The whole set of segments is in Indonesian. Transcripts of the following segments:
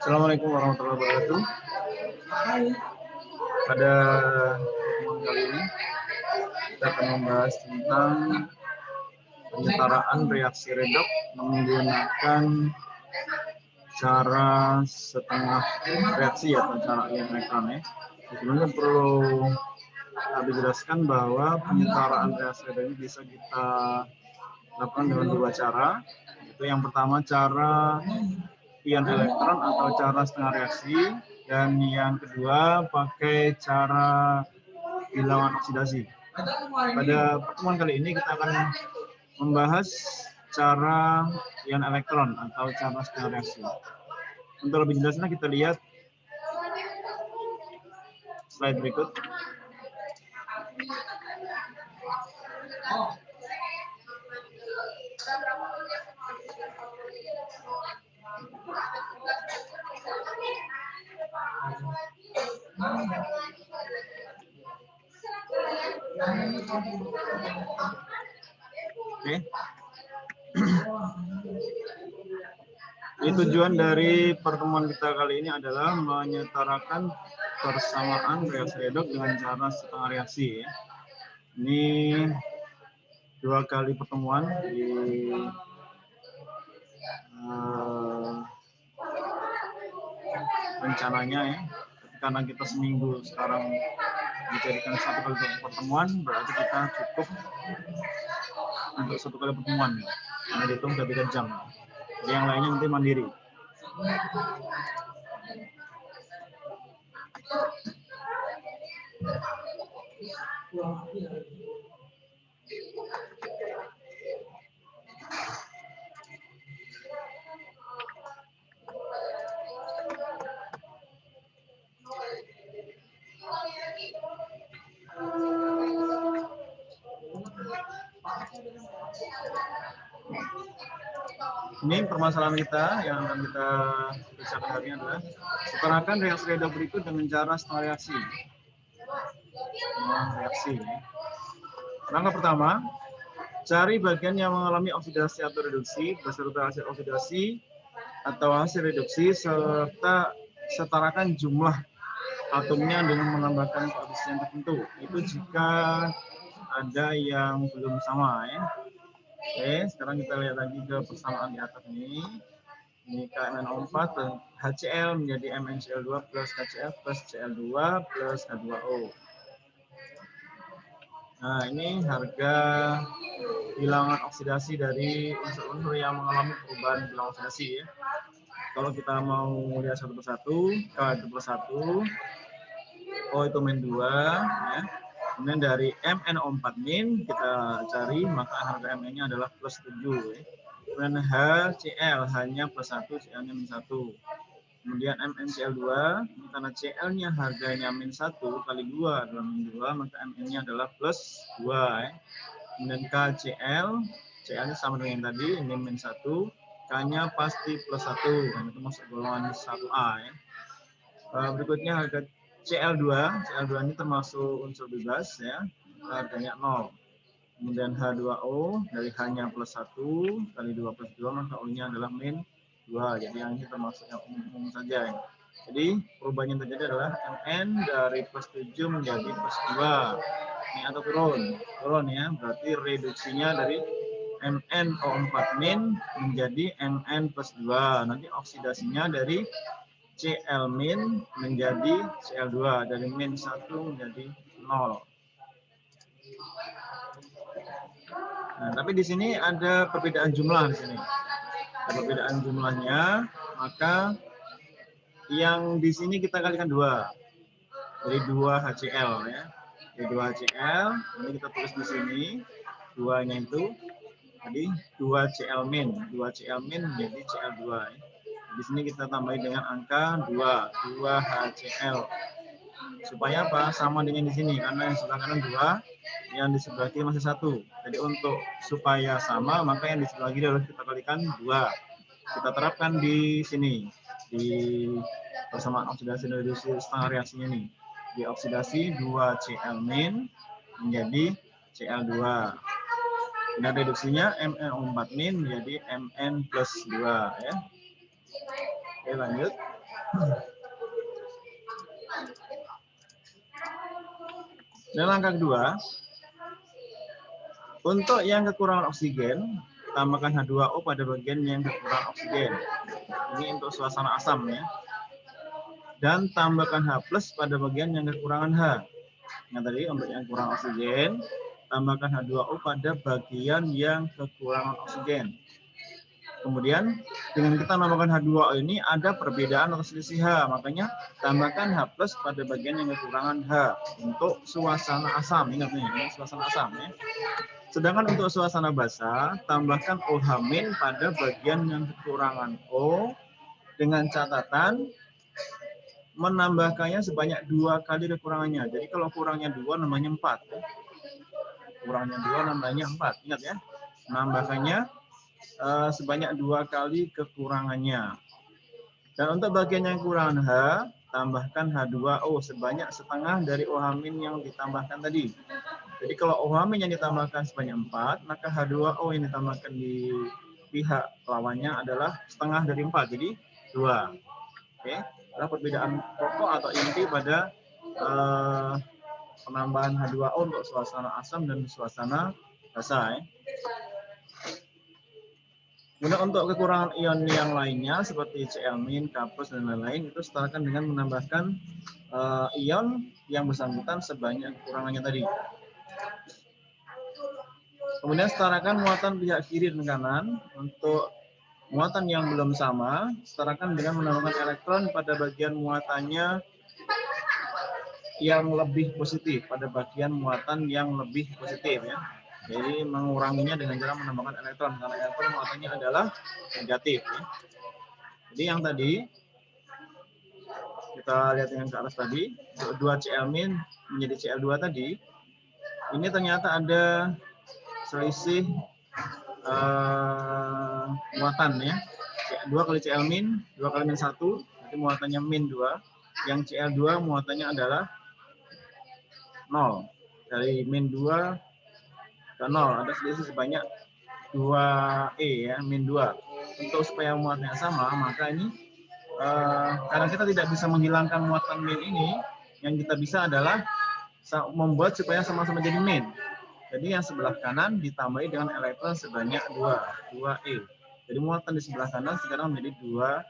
Assalamualaikum warahmatullahi wabarakatuh. Pada pertemuan kali ini kita akan membahas tentang penyetaraan reaksi redoks menggunakan cara setengah reaksi atau cara ion elektron ya. Sebelumnya perlu kami jelaskan bahwa penyetaraan reaksi redoks ini bisa kita lakukan dengan dua cara. Itu yang pertama cara ion elektron atau cara setengah reaksi, dan yang kedua pakai cara bilangan oksidasi. Pada pertemuan kali ini kita akan membahas cara ion elektron atau cara setengah reaksi. Untuk lebih jelasnya kita lihat slide berikut. Oke. Tujuan dari pertemuan kita kali ini adalah menyetarakan persamaan reaksi redoks dengan cara setengah reaksi. Ini dua kali pertemuan di rencananya ya. Karena kita seminggu sekarang dijadikan satu kali pertemuan, berarti kita cukup untuk satu kali pertemuan. Ini dihitung 3 jam. Jadi yang lainnya nanti mandiri. Ini permasalahan kita yang akan kita bicarakan hari ini adalah setarakan reaksi redoks berikut dengan cara setengah reaksi. Langkah pertama, cari bagian yang mengalami oksidasi atau reduksi beserta hasil oksidasi atau hasil reduksi, serta setarakan jumlah atomnya dengan menambahkan koefisien tertentu. Itu jika ada yang belum sama ya. Oke, sekarang kita lihat lagi ke persamaan di atas ini. Ini KMnO4 dan HCl menjadi MnCl2 plus HCl plus Cl2 plus H2O. Nah, ini harga bilangan oksidasi dari unsur-unsur yang mengalami perubahan bilangan oksidasi ya. Kalau kita mau lihat satu persatu, K itu plus 1, O itu min 2 ya. Kemudian dari MnO4 min kita cari, maka harga Mn-nya adalah plus 7 ya. Kemudian HCl hanya plus 1, Cl-nya min 1. Kemudian MnCl2, karena Cl-nya harganya min 1 kali 2 adalah min 2, maka Mn-nya adalah plus 2 ya. Kemudian KCl, Cl-nya sama dengan yang tadi, ini min 1, K-nya pasti plus 1, dan itu masuk golongan 1A ya. Berikutnya harga Cl2 ini termasuk unsur bebas ya, harganya 0. Kemudian H2O dari H-nya plus 1 kali 2 plus 2, maka O-nya adalah min 2. Jadi yang ini termasuk yang umum saja ya. Jadi perubahan yang terjadi adalah Mn dari plus 7 menjadi plus 2. Ini atau turun ya, berarti reduksinya dari MnO4 min menjadi Mn plus 2. Nanti oksidasinya dari Cl min menjadi Cl2, dari min 1 menjadi 0. Nah, tapi di sini ada perbedaan jumlah di sini. Ada perbedaan jumlahnya, maka yang di sini kita kalikan 2. Jadi 2 HCl ya. Jadi 2 HCl, ini kita tulis di sini 2-nya itu. Jadi 2 Cl min, 2 Cl min menjadi Cl2 ya. Di sini kita tambahin dengan angka 2 HCl. Supaya apa? Sama dengan di sini, karena yang sebelah kanan 2, yang di sebelah kiri masih 1. Jadi untuk supaya sama, maka yang di sebelah kiri harus kita kalikan 2. Kita terapkan di sini, di persamaan oksidasi dan reduksi setengah reaksinya nih. Di oksidasi 2 Cl min menjadi Cl2. Dan reduksinya MnO4 min menjadi Mn plus 2 ya. Oke, lanjut. Dan langkah kedua, untuk yang kekurangan oksigen, tambahkan H2O pada bagian yang kekurangan oksigen. Ini untuk suasana asam ya. Dan tambahkan H+ pada bagian yang kekurangan H. Yang tadi untuk yang kurang oksigen, tambahkan H2O pada bagian yang kekurangan oksigen. Kemudian dengan kita menambahkan H2O ini ada perbedaan atau selisih H, makanya tambahkan H+ pada bagian yang kekurangan H untuk suasana asam. Ingat nih, ini suasana asam ya. Sedangkan untuk suasana basa, tambahkan OH- pada bagian yang kekurangan O dengan catatan menambahkannya sebanyak 2 kali kekurangannya. Jadi kalau kurangnya 2 namanya 4. Kurangnya 2 namanya 4. Ingat ya. Menambahkannya sebanyak 2 kali kekurangannya. Dan untuk bagian yang kurang H, tambahkan H2O sebanyak setengah dari OH- yang ditambahkan tadi. Jadi kalau OH- yang ditambahkan sebanyak 4, maka H2O yang ditambahkan di pihak lawannya adalah setengah dari 4, jadi 2. Oke, adalah perbedaan pokok atau inti pada penambahan H2O untuk suasana asam dan suasana basa. Kemudian untuk kekurangan ion yang lainnya seperti Cl-, K+, dan lain-lain itu setarakan dengan menambahkan ion yang bersangkutan sebanyak kekurangannya tadi. Kemudian setarakan muatan pihak kiri dan kanan. Untuk muatan yang belum sama, setarakan dengan menambahkan elektron pada bagian muatannya yang lebih positif, pada bagian muatan yang lebih positif ya. Jadi menguranginya dengan cara menambahkan elektron, karena elektron muatannya adalah negatif ya. Jadi yang tadi kita lihat yang ke atas tadi, 2 Cl- menjadi Cl2 tadi, ini ternyata ada selisih muatan ya. 2 kali Cl-, 2 kali -1, jadi muatannya -2. Yang Cl2 muatannya adalah 0. Dari -2 ke 0, ada selisih sebanyak 2E ya, -2. Untuk supaya muatannya sama, maka ini karena kita tidak bisa menghilangkan muatan min ini, yang kita bisa adalah membuat supaya sama-sama jadi min. Jadi yang sebelah kanan ditambahi dengan elektron sebanyak 2E. Jadi muatan di sebelah kanan sekarang menjadi 2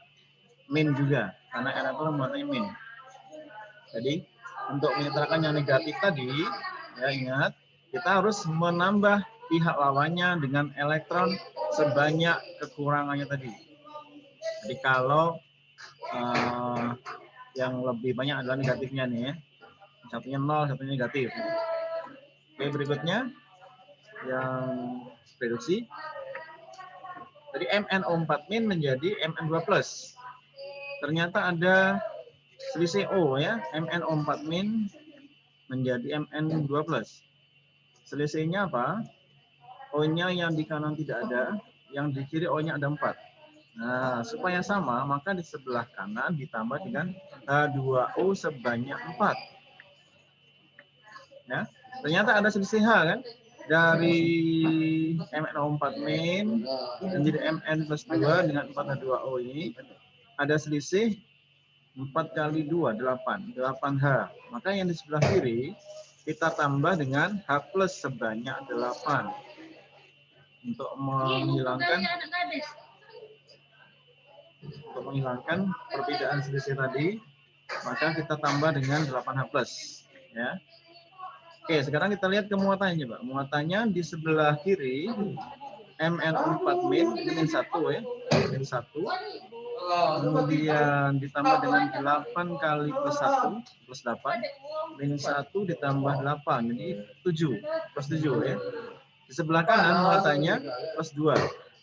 min juga, karena elektron muatannya min. Jadi untuk menyetarakan yang negatif tadi, ya ingat, kita harus menambah pihak lawannya dengan elektron sebanyak kekurangannya tadi. Jadi kalau yang lebih banyak adalah negatifnya nih ya. Satunya 0, satunya negatif. Oke, berikutnya yang reduksi. Jadi MnO4- menjadi Mn2+. Ternyata ada selisih O ya. MnO4- menjadi Mn2+. Selisihnya apa? O-nya yang di kanan tidak ada, yang di kiri O-nya ada 4. Nah, supaya sama, maka di sebelah kanan ditambah dengan H2O sebanyak 4. Ya, ternyata ada selisih H kan? Dari MnO4- menjadi Mn+2 dengan 4 H2O ini, ada selisih 4 kali 2, 8. 8H. Maka yang di sebelah kiri, kita tambah dengan H+ sebanyak 8. Untuk menghilangkan perbedaan selisih tadi, maka kita tambah dengan 8H+. Ya. Oke, sekarang kita lihat ke muatannya, Pak. Muatannya di sebelah kiri, MnO4- ini min 1 ya, min 1. Kemudian ditambah dengan 8 kali +1, plus 8. Min 1 ditambah 8, jadi 7, plus 7 ya. Di sebelah kanan muatannya plus 2.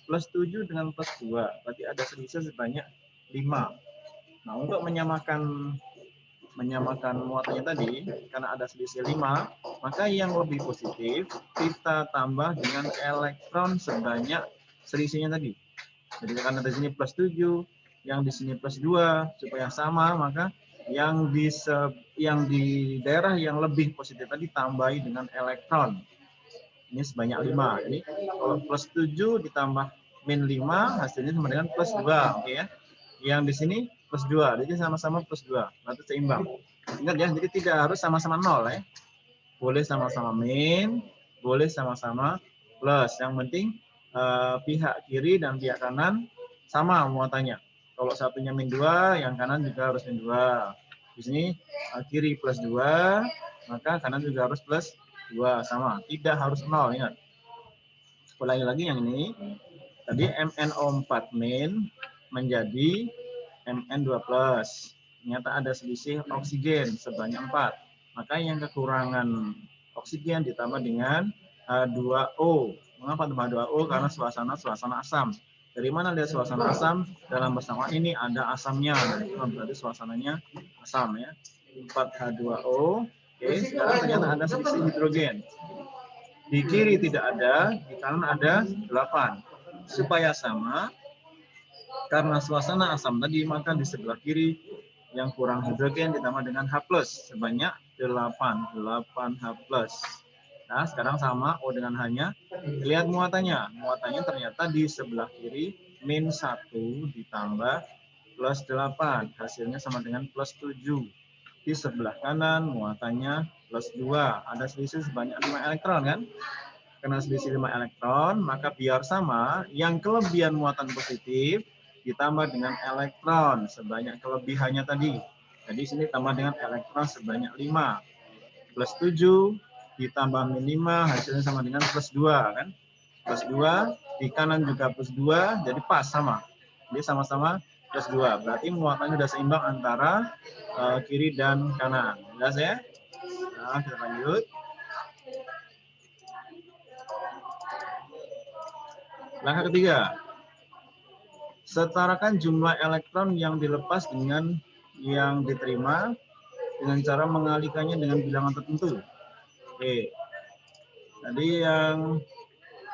Plus 7 dengan plus 2, berarti ada selisih sebanyak 5. Nah, untuk menyamakan muatannya tadi, karena ada selisih 5, maka yang lebih positif kita tambah dengan elektron sebanyak selisihnya tadi. Jadi karena di sini plus 7, yang di sini plus 2, supaya sama, maka yang di daerah yang lebih positif tadi tambahi dengan elektron. Ini sebanyak 5. Jadi kalau plus 7 ditambah min 5, hasilnya sama dengan plus 2. Oke ya. Yang di sini plus 2. Jadi sama-sama plus 2. Berarti seimbang. Ingat ya, jadi tidak harus sama-sama 0 ya. Boleh sama-sama min, boleh sama-sama plus. Yang penting pihak kiri dan pihak kanan sama muatannya. Kalau satunya min 2, yang kanan juga harus min 2. Di sini kiri plus 2, maka kanan juga harus plus 2 sama. Tidak harus 0, ingat. Ulangi lagi yang ini. Tadi MnO4 min menjadi Mn2 plus. Ternyata ada selisih oksigen sebanyak 4. Maka yang kekurangan oksigen ditambah dengan H2O. Mengapa tambah H2O? Karena suasana asam. Dari mana lihat suasana asam? Dalam persamaan ini ada asamnya. Berarti suasananya asam ya. 4H2O. Oke, sekarang ternyata ada selisih hidrogen. Di kiri tidak ada, di kanan ada 8. Supaya sama, karena suasana asam tadi, maka di sebelah kiri yang kurang hidrogen ditambah dengan H+, sebanyak 8 H+. Nah, sekarang sama O dengan H-nya. Lihat muatannya. Muatannya ternyata di sebelah kiri min 1 ditambah plus 8. Hasilnya sama dengan plus 7. Di sebelah kanan muatannya plus 2. Ada selisih sebanyak 5 elektron kan? Karena selisih 5 elektron, maka biar sama, yang kelebihan muatan positif ditambah dengan elektron sebanyak kelebihannya tadi. Jadi sini tambah dengan elektron sebanyak 5. Plus 7 ditambah min 5, hasilnya sama dengan plus 2 kan? Plus 2, di kanan juga plus 2, jadi pas sama. Jadi sama-sama plus 2. Berarti muatannya sudah seimbang antara kiri dan kanan. Jelas ya? Nah, kita lanjut. Langkah ketiga. Setarakan jumlah elektron yang dilepas dengan yang diterima dengan cara mengalihkannya dengan bilangan tertentu. Oke. Tadi yang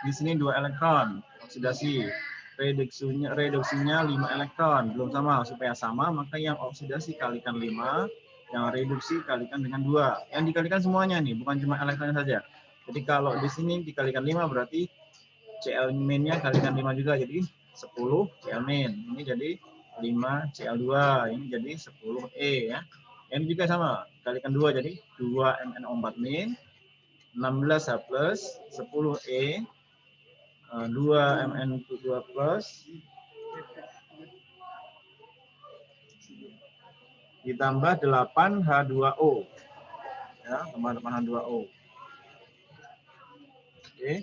di sini 2 elektron oksidasi. Reduksinya 5 elektron. Belum sama. Supaya sama, maka yang oksidasi kalikan 5, yang reduksi kalikan dengan 2. Yang dikalikan semuanya nih, bukan cuma elektronnya saja. Jadi kalau di sini dikalikan 5 berarti Cl-nya kalikan 5 juga, jadi 10 Cl-. Ini jadi 5 Cl2, ini jadi 10E ya. Ini juga sama, kalikan 2 jadi 2 MnO4-, 16H+, 10E, 2 Mn2+, ditambah 8H2O. Ya, tambah 8H2O. Oke.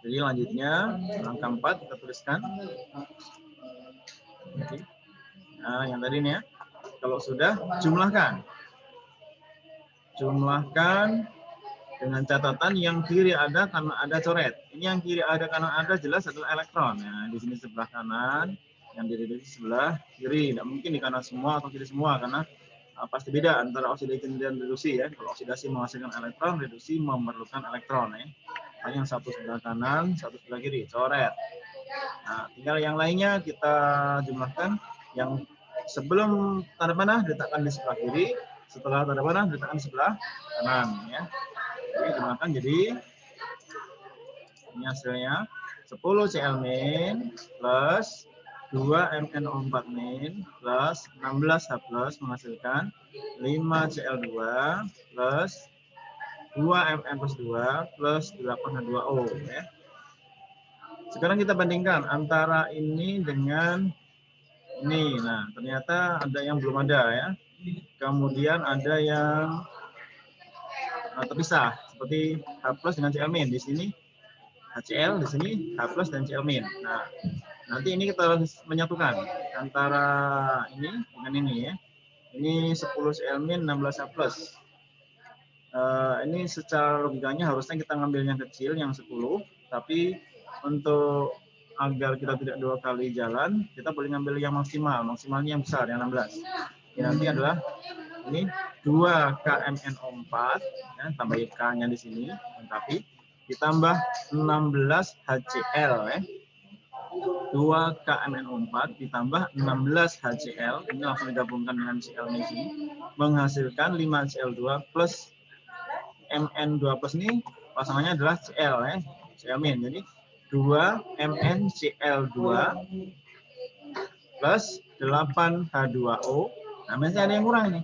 Jadi lanjutnya langkah 4 kita tuliskan. Nah, yang tadi nih ya. Kalau sudah jumlahkan. Jumlahkan dengan catatan yang kiri ada karena ada coret. Ini yang kiri ada karena ada jelas adalah elektron. Nah, di sini sebelah kanan, yang di sebelah kiri. Tidak mungkin di kanan semua atau kiri semua karena pasti beda antara oksidasi dan reduksi ya. Kalau oksidasi menghasilkan elektron, reduksi memerlukan elektron ya. Yang satu sebelah kanan, satu sebelah kiri, coret. Nah, tinggal yang lainnya kita jumlahkan. Yang sebelum tanda panah diletakkan di sebelah kiri, setelah tanda panah diletakkan di sebelah kanan ya. Jadi jumlahkan, jadi ini hasilnya 10 Cl- plus 2 MnO4- plus 16H+ menghasilkan 5 Cl2 plus 2 Mn+2 plus 8H2O ya. Sekarang kita bandingkan antara ini dengan ini. Nah, ternyata ada yang belum ada ya. Kemudian ada yang terpisah seperti H+ dengan Cl-. Di sini HCl, di sini H+ dan Cl-. Nah, nanti ini kita menyatukan antara ini dengan ini ya. Ini 10 Cl-, 16H+. Ini secara logikanya harusnya kita ngambil yang kecil, yang 10, tapi untuk agar kita tidak 2 kali jalan, kita boleh ngambil yang maksimal, maksimalnya yang besar, yang 16. Ini nanti adalah ini 2 KMnO4, ya, tambah K-nya di sini, tapi ditambah 16 HCl, ya. 2 KMnO4 ditambah 16 HCl, ini langsung digabungkan dengan Cl-nya di sini, menghasilkan 5 Cl2 plus Mn2+ ini pasangannya adalah Cl ya, Cl-. Jadi 2 MnCl2 plus 8H2O. Nah, masih ada yang kurang nih.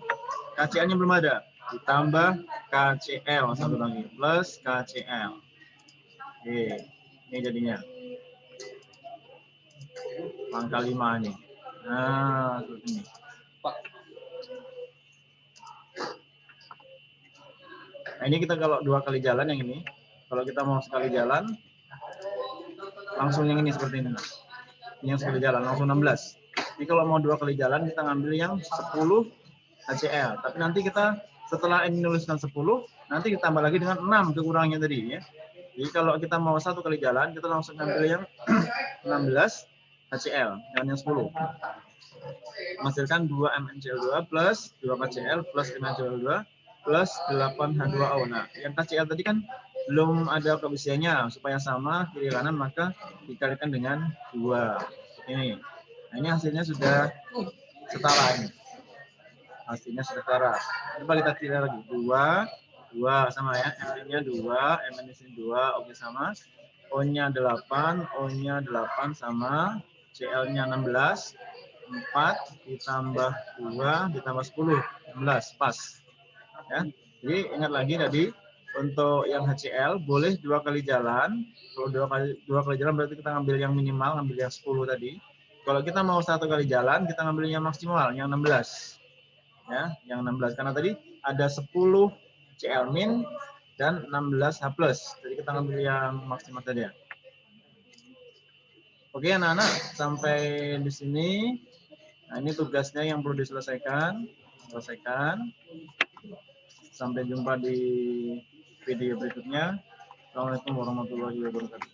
KCl-nya belum ada. Ditambah KCl satu lagi plus KCl. Oke, ini jadinya angka 5 nih. Nah, seperti ini. Nah, ini kita kalau 2 kali jalan yang ini. Kalau kita mau sekali jalan, langsung yang ini seperti ini. Nah. Ini yang sekali jalan, langsung 16. Jadi kalau mau 2 kali jalan, kita ngambil yang 10 HCl. Tapi nanti kita setelah ini nuliskan 10, nanti kita tambah lagi dengan 6 kekurangnya tadi ya. Jadi kalau kita mau 1 kali jalan, kita langsung ngambil yang 16 HCl, jangan yang 10. Menghasilkan 2 MnCl2 plus 2 KCl plus 5 HCl2 plus 8H2O. Nah, yang KCl tadi kan belum ada kebersihannya, supaya sama kiri kanan maka dikalikan dengan 2. Ini. Nah, ini hasilnya sudah setara ini. Hasilnya sudah setara. Coba kita kira lagi. 2 sama ya. Mn-nya 2, Mn di sini 2, oke sama. O-nya 8, O-nya 8 sama. Cl-nya 16. 4 ditambah 2 ditambah 10, 16, pas. Ya. Jadi ingat lagi tadi untuk yang HCl boleh 2 kali jalan. Kalau 2 kali jalan berarti kita ngambil yang minimal, ngambil yang 10 tadi. Kalau kita mau 1 kali jalan, kita ngambil yang maksimal, yang 16. Ya, yang 16 karena tadi ada 10 Cl min dan 16 H+. Jadi kita ngambil yang maksimal tadi ya. Oke anak-anak, sampai di sini. Nah, ini tugasnya yang perlu diselesaikan. Selesaikan. Sampai jumpa di video berikutnya. Assalamualaikum warahmatullahi wabarakatuh.